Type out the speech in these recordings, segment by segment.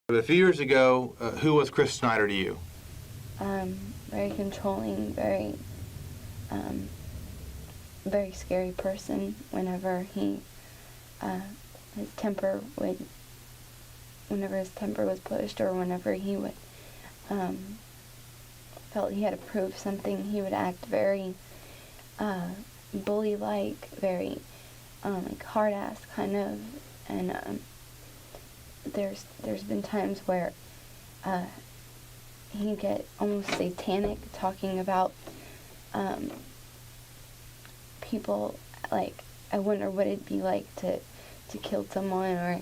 But a few years ago, who was Chris Snyder to you? Very controlling, um, very scary person. Whenever his temper was pushed, or whenever he would felt he had to prove something, he would act very bully-like, very like hard-ass kind of. And there's been times where he'd get almost satanic, talking about people, like, I wonder what it'd be like to kill someone, or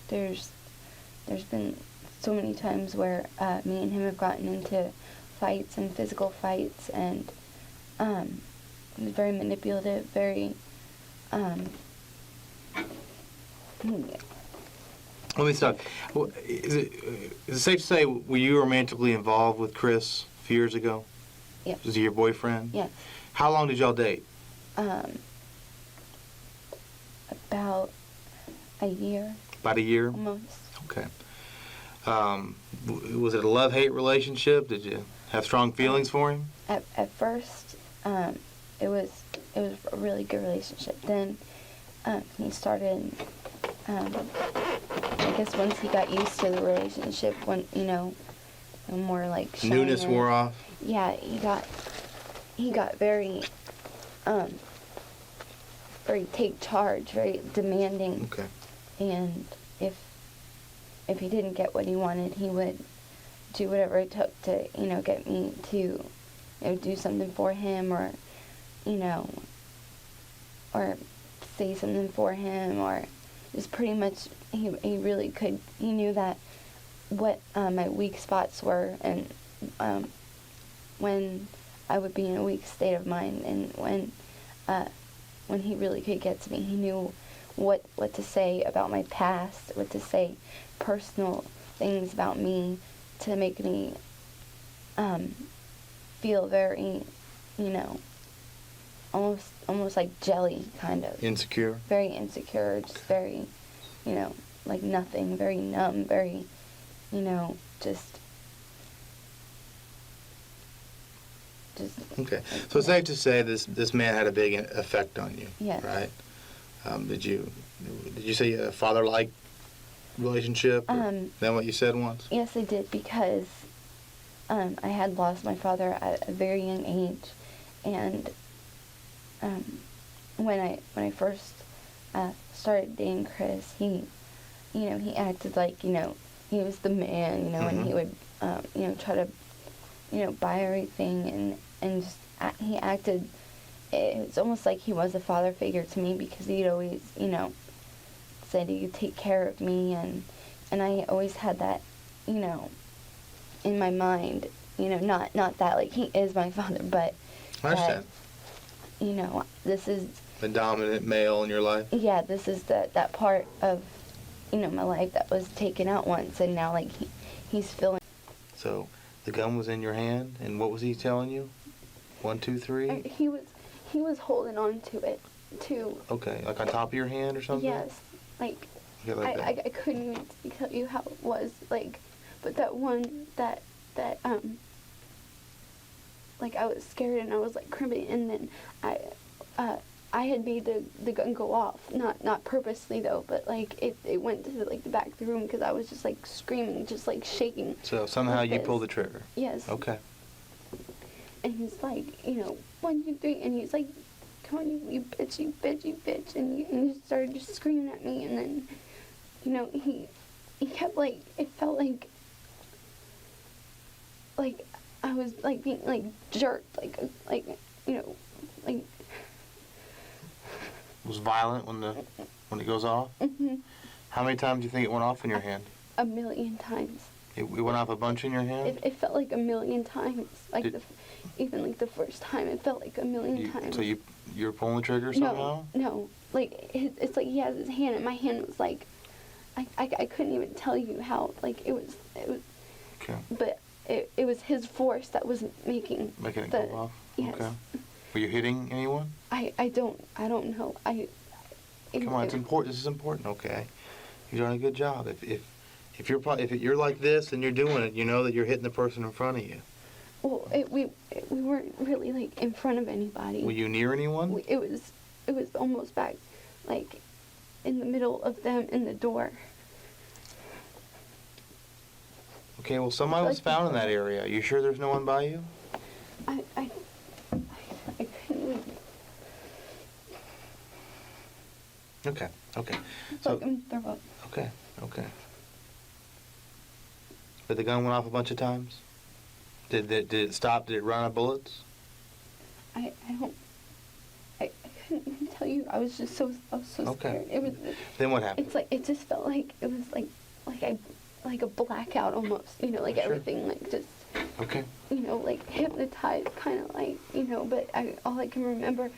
there's been so many times where me and him have gotten into fights and physical fights, and very manipulative, very Let me stop. Is it safe to say, were you romantically involved with Chris a few years ago? Yeah. Was he your boyfriend? Yes. How long did y'all date? About a year. About a year? Almost. Okay. Was it a love-hate relationship? Did you have strong feelings for him? At first, it was a really good relationship. Then he started, I guess once he got used to the relationship, when, more like shyness. Newness wore off? Yeah, he got very take charge, very demanding. Okay. And if he didn't get what he wanted, he would do whatever it took to, get me to, do something for him, or, or say something for him, or just pretty much, he really could, he knew that what my weak spots were, and when I would be in a weak state of mind, and when he really could get to me. He knew what to say about my past, what to say personal things about me to make me feel very, almost like jelly, kind of. Insecure? Very insecure, just very, like nothing, very numb, very, just okay. So it's safe to say this man had a big effect on you, yes. right? Did you say a father-like relationship? Is that what you said once? Yes, I did, because I had lost my father at a very young age, and when I first started dating Chris, he acted like, he was the man, Mm-hmm. and he would, try to, buy everything, and just he acted, it's almost like he was a father figure to me, because he'd always, said he could take care of me, and I always had that, in my mind, not that, like, he is my father, but I understand. That, this is the dominant male in your life? Yeah, this is that part of, my life that was taken out once, and now, like, he's feeling. So, the gun was in your hand, and what was he telling you? 1, 2, 3? He was holding on to it, too. Okay, like on top of your hand or something? Yes, like, okay, like I couldn't even tell you how it was, like, but that one, that like, I was scared, and I was, like, crimping, and then I had made the gun go off, not purposely, though, but, like, it went to the back of the room, because I was just, like, screaming, just, like, shaking. So somehow you pulled the trigger? Yes. Okay. And he's like, 1, 2, 3, and he's like, come on, you bitch, you bitch, you bitch, and he started just screaming at me, and then, he kept, like, it felt like I was, like, being, like, jerked, like, like, It was violent when it goes off? Mm-hmm. How many times do you think it went off in your hand? A million times. It went off a bunch in your hand? It felt like a million times. Like, even the first time, it felt like a million times. So you were pulling the trigger somehow? No. Like, it's like he has his hand, and my hand was like, I couldn't even tell you how, like, it was. Okay. But it was his force that was making it go off? Yes. Okay. Were you hitting anyone? I don't know. Come on, it's important. This is important. Okay. You're doing a good job. If you're like this and you're doing it, you know that you're hitting the person in front of you. Well, we weren't really like in front of anybody. Were you near anyone? It was almost back, like, in the middle of them and the door. Okay, well, somebody was found in that area. You sure there's no one by you? I couldn't leave. Okay, okay. It's So, like I'm gonna throw up. okay. But the gun went off a bunch of times? Did it stop? Did it run out of bullets? I couldn't even tell you. I was so Okay. scared. It was. Then what happened? It's like it just felt like it was like a blackout almost. You know, like Sure. everything like just. Okay. You know, like hypnotized, kind of like, you know. But all I can remember,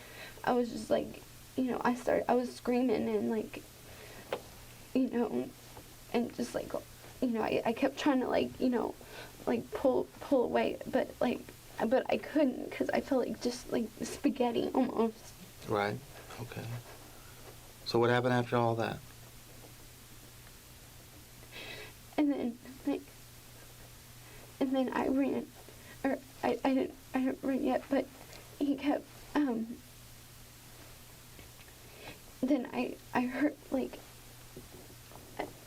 I was just like, you know, I was screaming and like, you know, and just like, you know, I kept trying to like, you know, like pull away, but I couldn't because I felt like just like spaghetti almost. Right. Okay. So what happened after all that? And then like, and then I ran, or I didn't run yet, but he kept then I heard like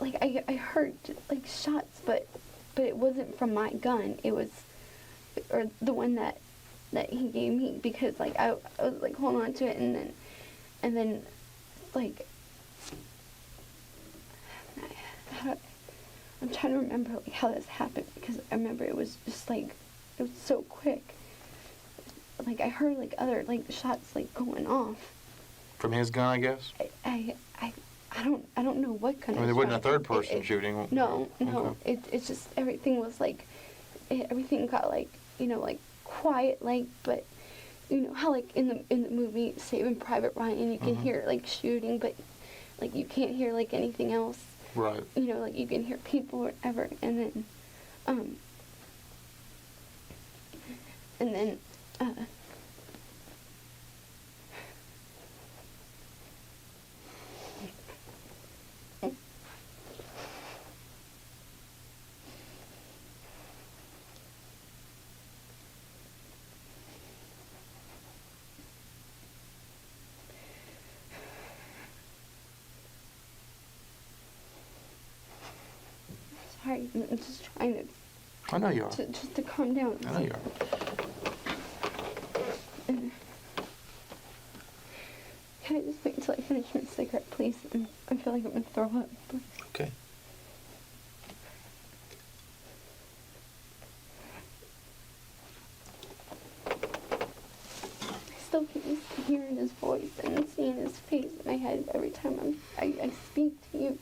I heard like shots, but it wasn't from my gun. It was, or the one that he gave me, because like I was like holding on to it, and then like I'm trying to remember like how this happened, because I remember it was just like it was so quick. Like I heard like other like shots like going off. From his gun, I guess? I don't know what kind I mean, of there wasn't a shot. third person shooting. No. Okay. It's just everything was like, everything got like, you know, like quiet, like, but you know how like in the movie Saving Private Ryan, you can hear like shooting, but like you can't hear like anything else. Right. You know, like you can hear people or whatever, and then sorry, I'm just trying I know you are. to calm down. I know you are. Can I just wait until I finish my cigarette, please? I feel like I'm gonna throw up. Okay. I still keep hearing his voice and seeing his face in my head every time I speak to you.